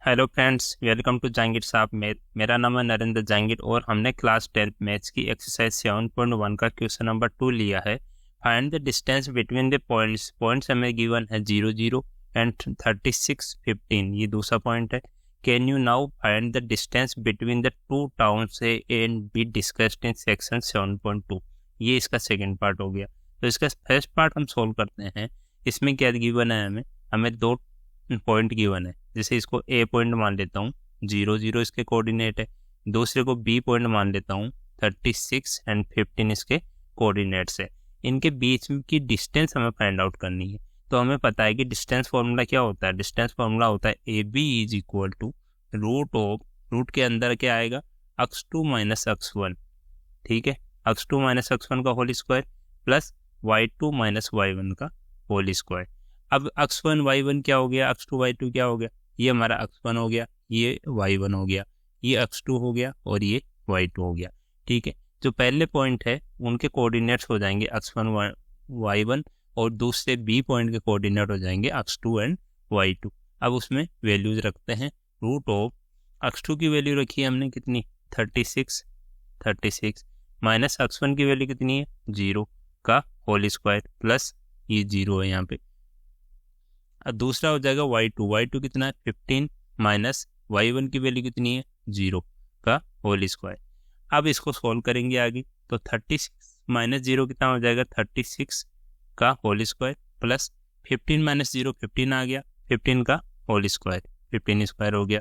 Hello friends, welcome to Jahangir Sahab math. मेरा नाम है नरेंद्र जहांगीर और हमने क्लास 10 मैथ्स की एक्सरसाइज 7.1 का क्वेश्चन नंबर 2 लिया है। Find the distance between the points. Points हमें गिवन है 0 0 एंड 36 15। ये दूसरा पॉइंट है। Can you now find the distance between the two towns A and be discussed in section 7.2। ये इसका सेकेंड पार्ट हो गया। तो इसका फर्स्ट पार्ट हम सोल्व करते हैं। इसमें क्या गिवन है, हमें दो पॉइंट गिवन है। जैसे इसको ए पॉइंट मान लेता हूँ, 0 0 इसके कोऑर्डिनेट है। दूसरे को बी पॉइंट मान लेता हूँ, 36 एंड 15 इसके कोऑर्डिनेट्स है। इनके बीच की डिस्टेंस हमें फाइंड आउट करनी है। तो हमें पता है कि डिस्टेंस फॉर्मूला क्या होता है। डिस्टेंस फॉर्मूला होता है A B is equal to root of, root के अंदर क्या आएगा, x2 माइनस x1। ठीक है, x2 माइनस x1 का whole square plus y2 minus y1 का होल स्क्वायर। अब x1 y1 क्या हो गया, x2 y2 क्या हो गया। ये हमारा x1 हो गया, ये y1 हो गया, ये x2 हो गया और ये y2 हो गया। ठीक है, जो पहले पॉइंट है उनके कोऑर्डिनेट्स हो जाएंगे x1 y1 और दूसरे b पॉइंट के कोऑर्डिनेट हो जाएंगे x2 एंड y2। अब उसमें वैल्यूज रखते हैं। रूट ऑफ x2 की वैल्यू रखी है हमने कितनी, 36 माइनस x1 की वैल्यू कितनी है, 0 का होल स्क्वायर प्लस ये 0 है यहाँ पे। अब दूसरा हो जाएगा y2 कितना है, 15 माइनस y1 की वैल्यू कितनी है, 0 का होल स्क्वायर। अब इसको सॉल्व करेंगे आगे, तो 36 माइनस 0 कितना हो जाएगा, 36 का होल स्क्वायर प्लस 15 माइनस 0 15 आ गया, 15 का होल स्क्वायर 15 स्क्वायर हो गया।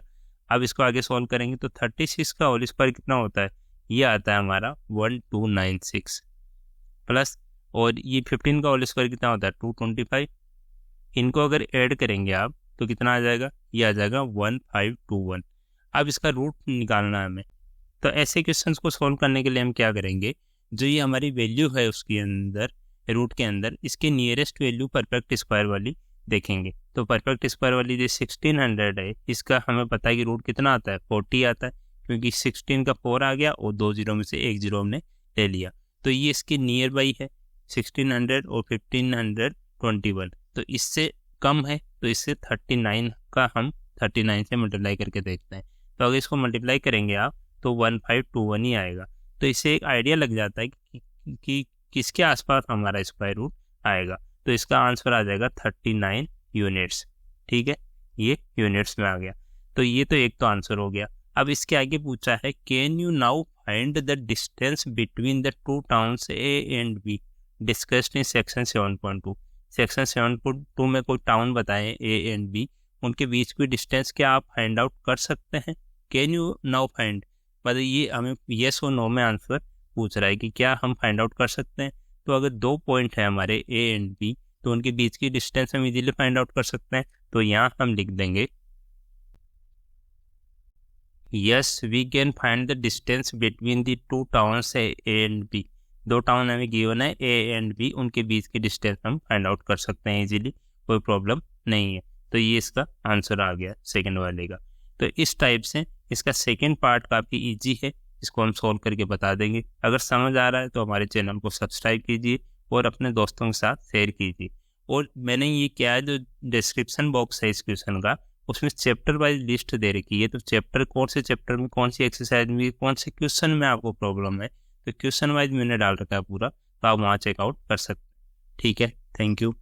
अब इसको आगे सॉल्व करेंगे तो 36 का होल स्क्वायर कितना होता है, ये आता है हमारा 1296 प्लस, और ये 15 का होल स्क्वायर कितना होता है, 225। इनको अगर ऐड करेंगे आप तो कितना आ जाएगा, ये आ जाएगा 1521। अब इसका रूट निकालना है हमें। तो ऐसे क्वेश्चंस को सॉल्व करने के लिए हम क्या करेंगे, जो ये हमारी वैल्यू है उसके अंदर, रूट के अंदर इसके नियरेस्ट वैल्यू परफेक्ट स्क्वायर वाली देखेंगे। तो परफेक्ट स्क्वायर वाली जो 1600 है, इसका हमें पता है कि रूट कितना आता है, 40 आता है, क्योंकि 16 का 4 आ गया और 2 जीरो में से एक जीरो हमने ले लिया। तो ये इसके नियर बाई है 1600 और 1521। तो इससे कम है, तो इससे 39 का हम 39 से मल्टीप्लाई करके देखते हैं। तो अगर इसको मल्टीप्लाई करेंगे आप तो 1521 ही आएगा। तो इससे एक आइडिया लग जाता है कि किसके आसपास हमारा स्क्वायर रूट आएगा। तो इसका आंसर आ जाएगा 39 यूनिट्स। ठीक है, ये यूनिट्स में आ गया। तो ये तो एक तो आंसर हो गया। अब इसके आगे पूछा है, can you now find the distance between the two towns A and be discussed in section 7.2। Section 7.2 में कोई टाउन बताएं ए एंड बी, उनके बीच की डिस्टेंस क्या आप फाइंड आउट कर सकते हैं। कैन यू नाउ फाइंड, मतलब ये हमें येस और नो में आंसर पूछ रहा है कि क्या हम फाइंड आउट कर सकते हैं। तो अगर दो पॉइंट है हमारे ए एंड बी, तो उनके बीच की डिस्टेंस हम इजीली फाइंड आउट कर सकते हैं। तो यहाँ हम लिख देंगे yes we can find the distance between the two towns A and B. दो टाउन हमें गिवन है ए एंड बी, उनके बीच की डिस्टेंस हम फाइंड आउट कर सकते हैं इजीली, कोई प्रॉब्लम नहीं है। तो ये इसका आंसर आ गया सेकंड वाले का। तो इस टाइप से इसका सेकंड पार्ट काफ़ी इजी है, इसको हम सॉल्व करके बता देंगे। अगर समझ आ रहा है तो हमारे चैनल को सब्सक्राइब कीजिए और अपने दोस्तों के साथ शेयर कीजिए। और मैंने ये क्या है, जो डिस्क्रिप्शन बॉक्स है इस क्वेश्चन का, उसमें चैप्टर वाइज लिस्ट दे रखी है। तो चैप्टर, कौन से चैप्टर में कौन सी एक्सरसाइज में कौन से क्वेश्चन में आपको प्रॉब्लम है, तो क्वेश्चन वाइज मैंने डाल रखा है पूरा, तो आप वहाँ चेकआउट कर सकते हैं। ठीक है, थैंक यू।